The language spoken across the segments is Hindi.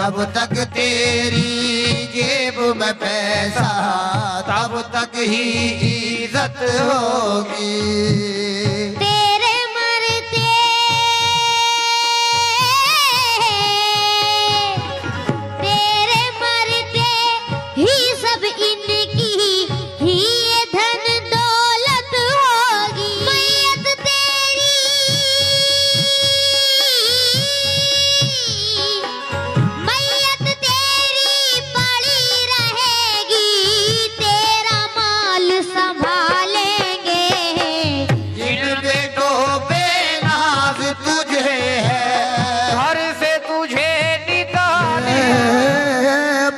जब तक तेरी जेब में पैसा तब तक ही इज्जत होगी। तेरे मरते ही सब इनकी ही ये धन दौलत होगी। मैयत तेरी पड़ी रहेगी, तेरा माल संभालेंगे। जिन बेटों पे नाज तुझे है घर से तुझे निकाले,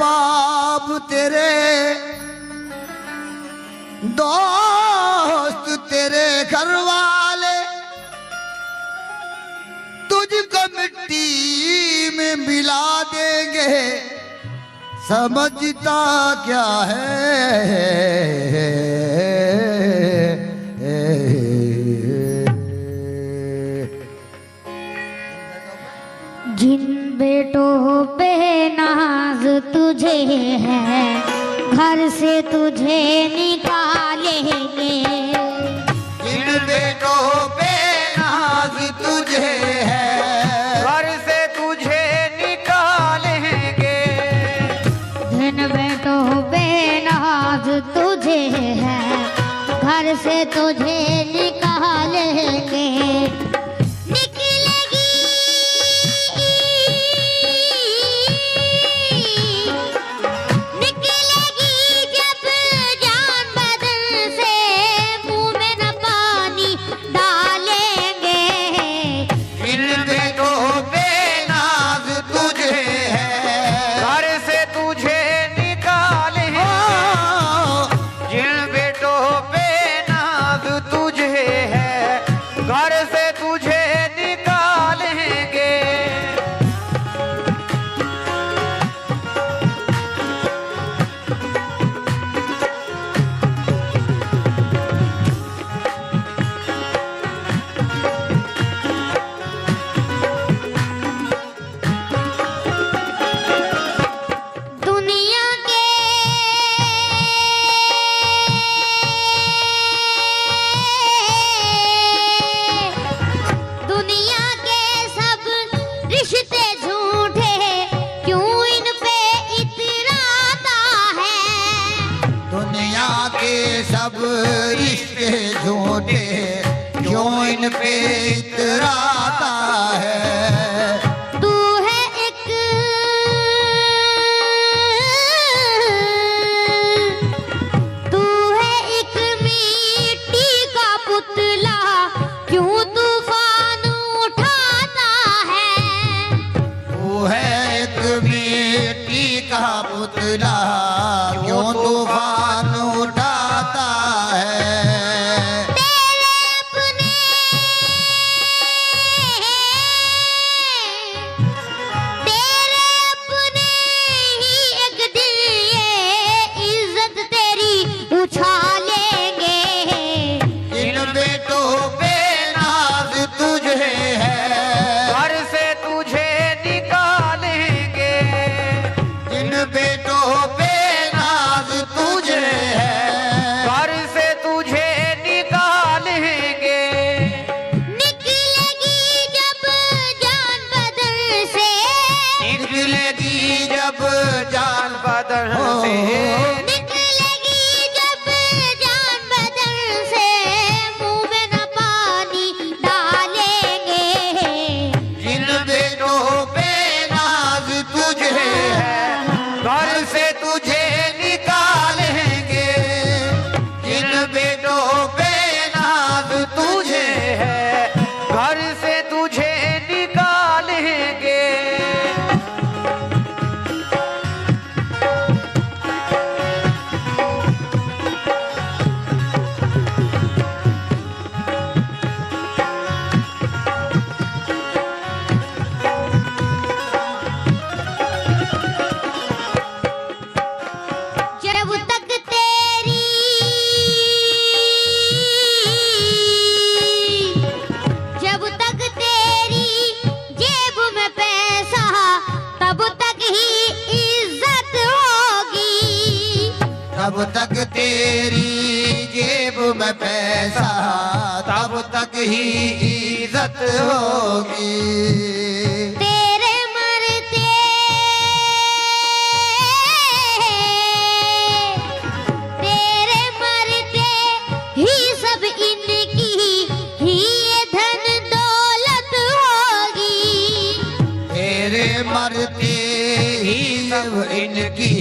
बाप तेरे दोस्त तेरे घर वाले तुझको मिट्टी में मिला देंगे। समझता क्या है? जिन बेटों पे नाज तुझे है, घर से तुझे निकालेंगे। जिन बेटों पे नाज तुझे है घर से तुझे निकालेंगे। जिन बेटों पे नाज तुझे है, घर से तुझे निकालेंगे। घर से तुझे निकालेंगे। दुनिया के सब रिश्ते झूठे, क्यों इन पे इतराता है। दुनिया के सब रिश्ते झूठे क्यों इन पे इतराता है। तू है एक मिट्टी का पुतला, क्यों तूफान उठाता है। वो है एक मिट्टी का पुतला क्यों तूफान उठाता है। तेरे अपने तेरी जेब में पैसा तब तक ही इज्जत होगी। तेरे मरते ही सब इनकी ही ये धन दौलत होगी। तेरे मरते ही सब इनकी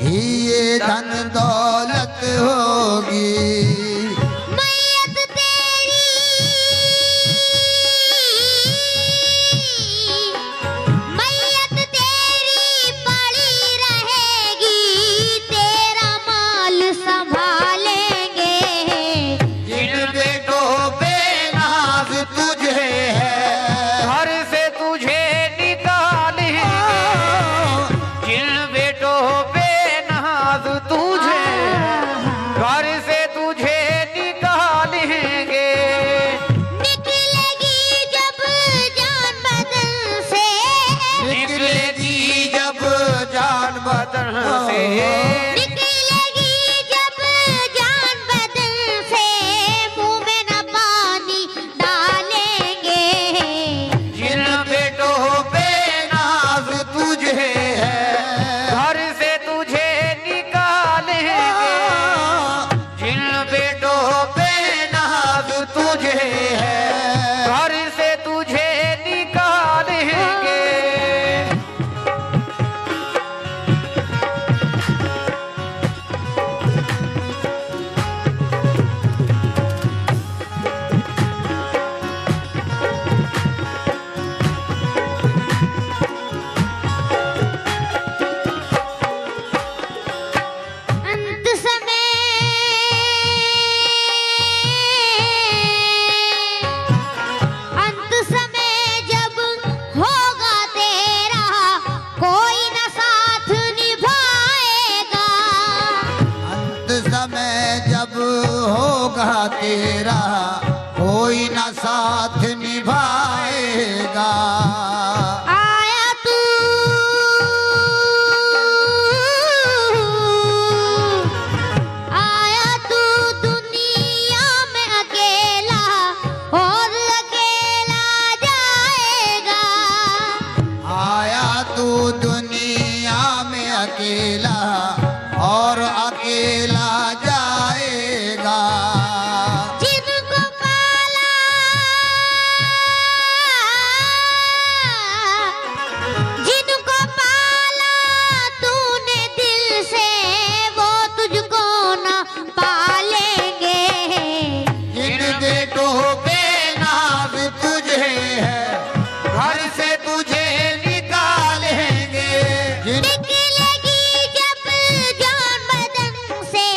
ही ये धन दौलत होगी। मैयत तेरी पड़ी रहेगी, तेरा माल संभालेंगे। जिन बेटों पे नाज तुझे है, घर से तुझे निकालेंगे। जिन बेटों पे नाज तुझे, घर से तुझे निकालेंगे। निकलेगी जब जान बदन से, निकलेगी जब जान बदन से, निकलेगी जब जान बदन से, मुंह में न पानी डालेंगे। जिन बेटों पे नाज तुझे है, घर से तुझे निकालेंगे। जिन बेटों पे नाज तुझे है, घर से तुझे निकालेंगे। अंत समय जब होगा तेरा, कोई न साथ निभाएगा। अंत समय जब होगा तेरा, कोई न साथ निभाएगा। आया तू दुनिया में अकेला, और अकेला जाएगा। आया तू दुनिया में अकेला और अकेला जाएगा। जिनको पाला तूने दिल से, वो तुझको न पालेंगे। जिन बेटों पे नाज तुझे है, घर से तुझे निकालेंगे। जिन निकलेगी जब जान बदन से,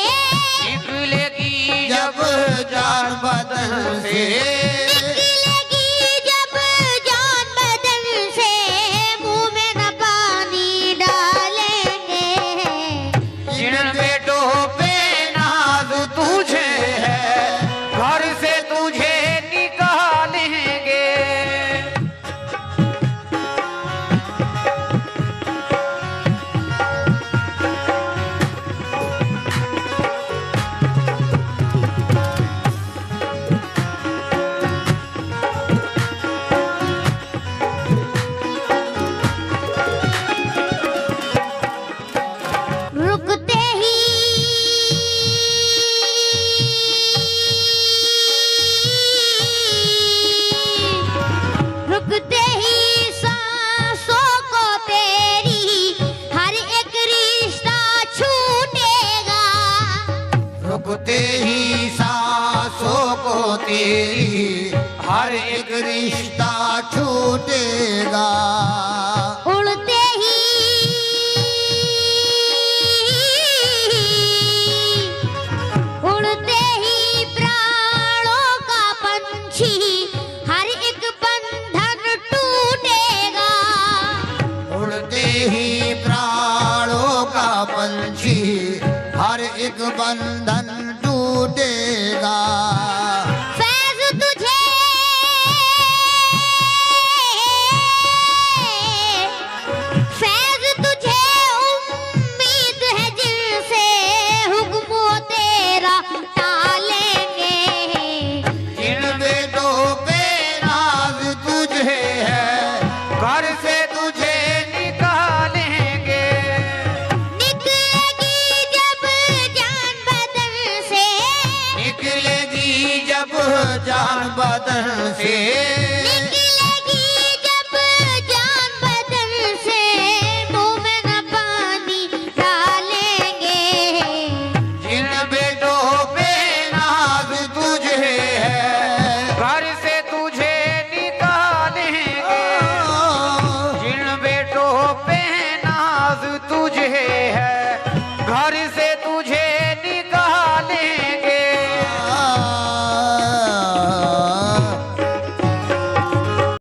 निकलेगी जब जान बदन से, निकलेगी जब जान बदन से, मुंह में न पानी डालेंगे। जिन बेटों पे नाज तुझे है, घर से तुझे निकालेंगे। रुकते ही सांसों को तेरी हर एक रिश्ता छूटेगा। रुकते ही सांसों को तेरी हर एक रिश्ता छूटेगा। उड़ते ही प्राणों का पंछी, हर एक बंधन टूटेगा। उड़ते ही प्राणों का पंछी, हर एक बंधन टूटेगा। फैज तुझे जान बदन से